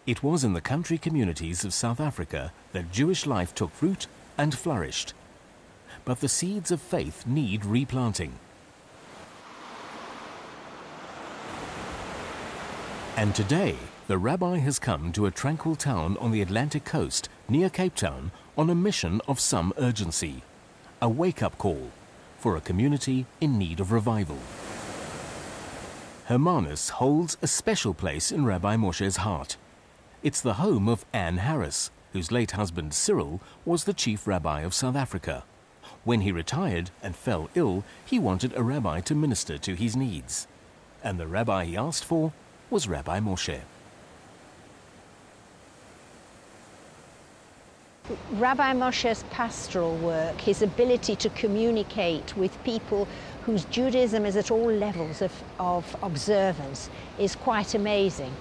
It was in the country communities of South Africa that Jewish life took root and flourished. But the seeds of faith need replanting. And today, the rabbi has come to a tranquil town on the Atlantic coast near Cape Town on a mission of some urgency, a wake-up call for a community in need of revival. Hermanus holds a special place in Rabbi Moshe's heart. It's the home of Anne Harris, whose late husband Cyril was the chief rabbi of South Africa. When he retired and fell ill, he wanted a rabbi to minister to his needs. And the rabbi he asked for was Rabbi Moshe. Rabbi Moshe's pastoral work, his ability to communicate with people whose Judaism is at all levels of observance, is quite amazing.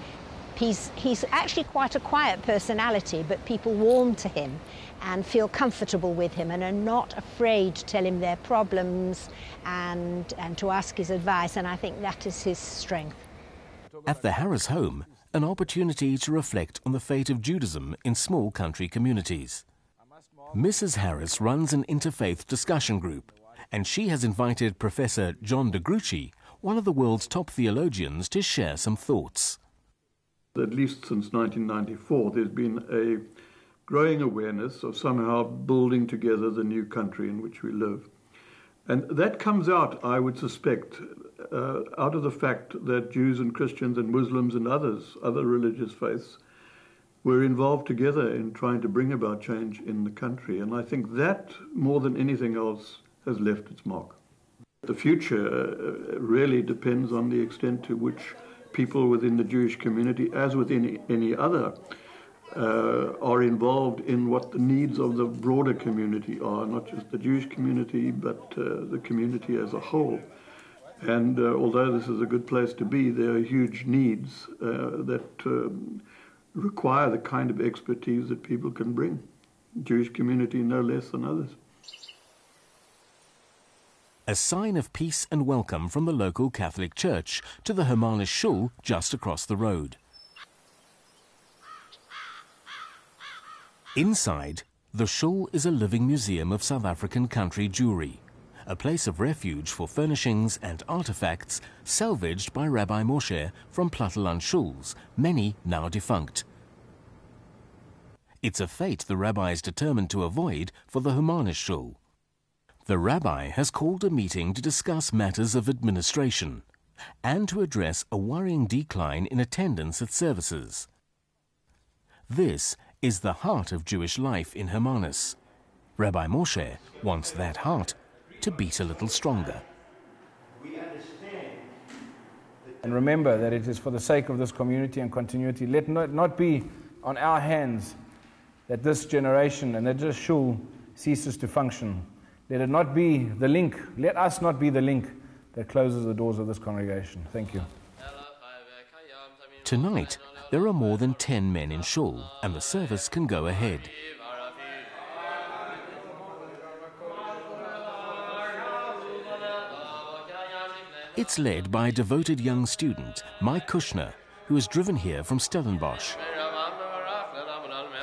He's actually quite a quiet personality, but people warm to him and feel comfortable with him and are not afraid to tell him their problems and to ask his advice, and I think that is his strength. At the Harris home, an opportunity to reflect on the fate of Judaism in small country communities. Mrs. Harris runs an interfaith discussion group, and she has invited Professor John de Gruchy, one of the world's top theologians, to share some thoughts. At least since 1994, there's been a growing awareness of somehow building together the new country in which we live. And that comes out, I would suspect, out of the fact that Jews and Christians and Muslims and other religious faiths were involved together in trying to bring about change in the country. And I think that, more than anything else, has left its mark. The future really depends on the extent to which people within the Jewish community, as within any other, are involved in what the needs of the broader community are, not just the Jewish community, but the community as a whole. And although this is a good place to be, there are huge needs that require the kind of expertise that people can bring. Jewish community no less than others. A sign of peace and welcome from the local Catholic Church to the Hermanus Shul just across the road. Inside, the Shul is a living museum of South African country Jewry, a place of refuge for furnishings and artifacts salvaged by Rabbi Moshe from Platteland Shuls, many now defunct. It's a fate the rabbi is determined to avoid for the Hermanus Shul. The rabbi has called a meeting to discuss matters of administration and to address a worrying decline in attendance at services. This is the heart of Jewish life in Hermanus. Rabbi Moshe wants that heart to beat a little stronger. And remember that it is for the sake of this community and continuity. Let not be on our hands that this generation and that this shul ceases to function. Let it not be the link, let us not be the link that closes the doors of this congregation. Thank you. Tonight, there are more than 10 men in shul, and the service can go ahead. It's led by a devoted young student, Mike Kushner, who is driven here from Stellenbosch.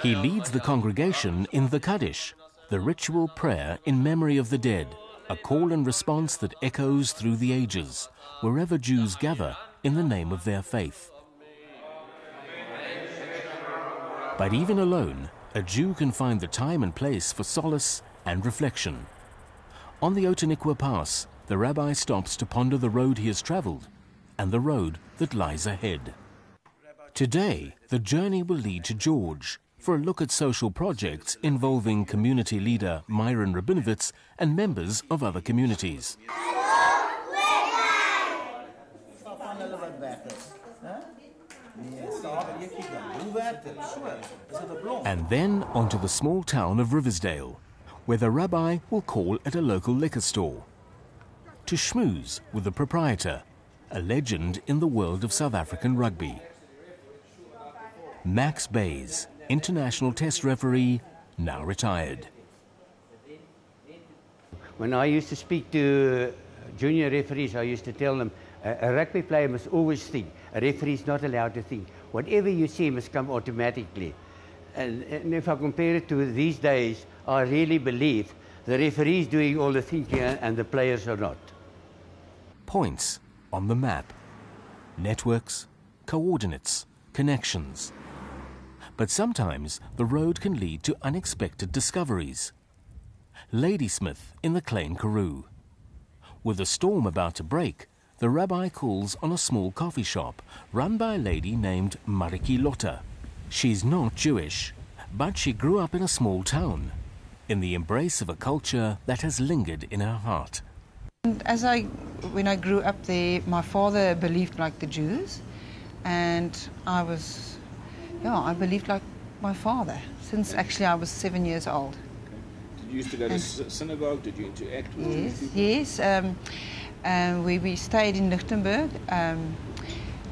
He leads the congregation in the Kaddish, the ritual prayer in memory of the dead, a call and response that echoes through the ages, wherever Jews gather in the name of their faith. But even alone, a Jew can find the time and place for solace and reflection. On the Outeniqua Pass, the rabbi stops to ponder the road he has traveled and the road that lies ahead. Today, the journey will lead to George for a look at social projects involving community leader Myron Rabinowitz and members of other communities. And then onto the small town of Riversdale, where the rabbi will call at a local liquor store to schmooze with the proprietor, a legend in the world of South African rugby. Max Baise, international test referee, now retired. When I used to speak to junior referees, I used to tell them, A rugby player must always think. A referee is not allowed to think. Whatever you see must come automatically. And if I compare it to these days, I really believe the referee is doing all the thinking and the players are not. Points on the map. Networks, coordinates, connections. But sometimes the road can lead to unexpected discoveries. Ladismith in the Klein Karoo. With a storm about to break, the rabbi calls on a small coffee shop run by a lady named Marietjie. She's not Jewish, but she grew up in a small town, in the embrace of a culture that has lingered in her heart. And when I grew up there, my father believed like the Jews, and I believed like my father, since actually I was 7 years old. Did you used to go to synagogue? Did you interact with people? Yes. We stayed in Lichtenburg.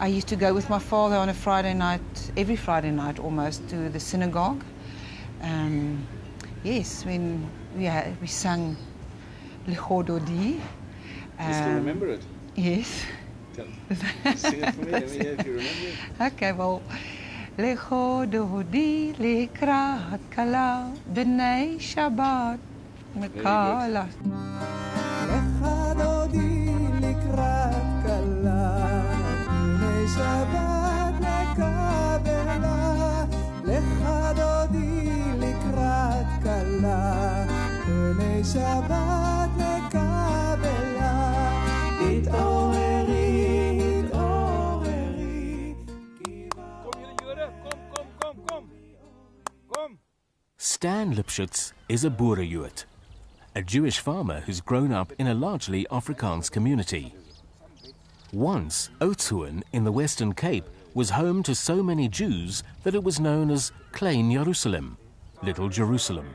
I used to go with my father on a Friday night, every Friday night almost, to the synagogue. Yes, when we sang Lecho Dodi. Do you still remember it? Yes. Sing it for me, let me hear if you remember it. Okay, well. Lecho Dodi Lekrat Kala B'nei Shabbat Mekala. Lecha Dodi Lekrat Kala B'nei Shabbat Mekabela. Lecha Dodi Lekrat Kala B'nei Shabbat Mekabela. It'oreri. Stan Lipschutz is a Boerejood, a Jewish farmer who's grown up in a largely Afrikaans community. Once, Oudtshoorn in the Western Cape was home to so many Jews that it was known as Klein Jerusalem, Little Jerusalem.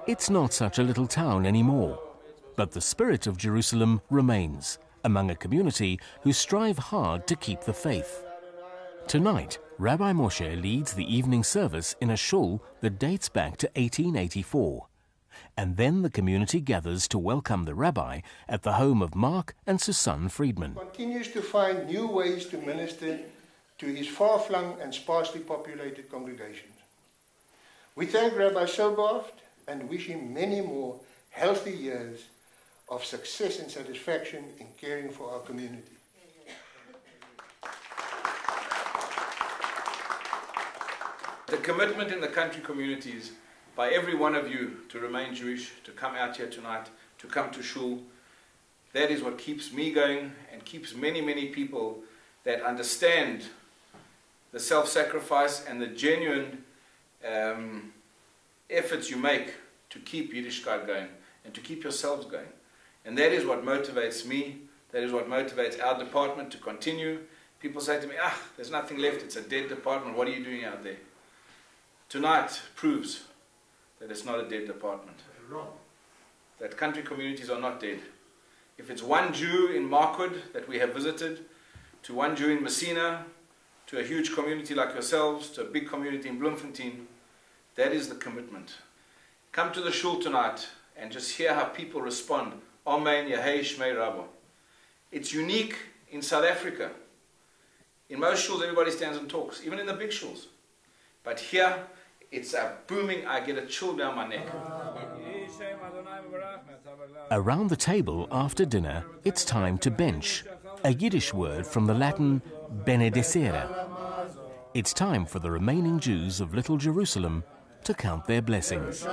It's not such a little town anymore, but the spirit of Jerusalem remains among a community who strive hard to keep the faith. Tonight, Rabbi Moshe leads the evening service in a shul that dates back to 1884. And then the community gathers to welcome the rabbi at the home of Mark and Susanne Friedman. Continues to find new ways to minister to his far-flung and sparsely populated congregations. We thank Rabbi Soboft and wish him many more healthy years of success and satisfaction in caring for our community. The commitment in the country communities by every one of you to remain Jewish, to come out here tonight, to come to shul, that is what keeps me going and keeps many, many people that understand the self-sacrifice and the genuine efforts you make to keep Yiddishkeit going and to keep yourselves going. And that is what motivates me, that is what motivates our department to continue. People say to me, there's nothing left, it's a dead department, what are you doing out there? Tonight proves that it's not a dead department. That country communities are not dead. If it's one Jew in Markwood that we have visited, to one Jew in Messina, to a huge community like yourselves, to a big community in Bloemfontein, that is the commitment. Come to the shul tonight and just hear how people respond. Amen, Yehei Shmei Rabbo. It's unique in South Africa. In most shuls, everybody stands and talks, even in the big shuls. But here, it's a booming, I get a chill down my neck. Around the table after dinner, it's time to bench, a Yiddish word from the Latin benedicere. It's time for the remaining Jews of Little Jerusalem to count their blessings.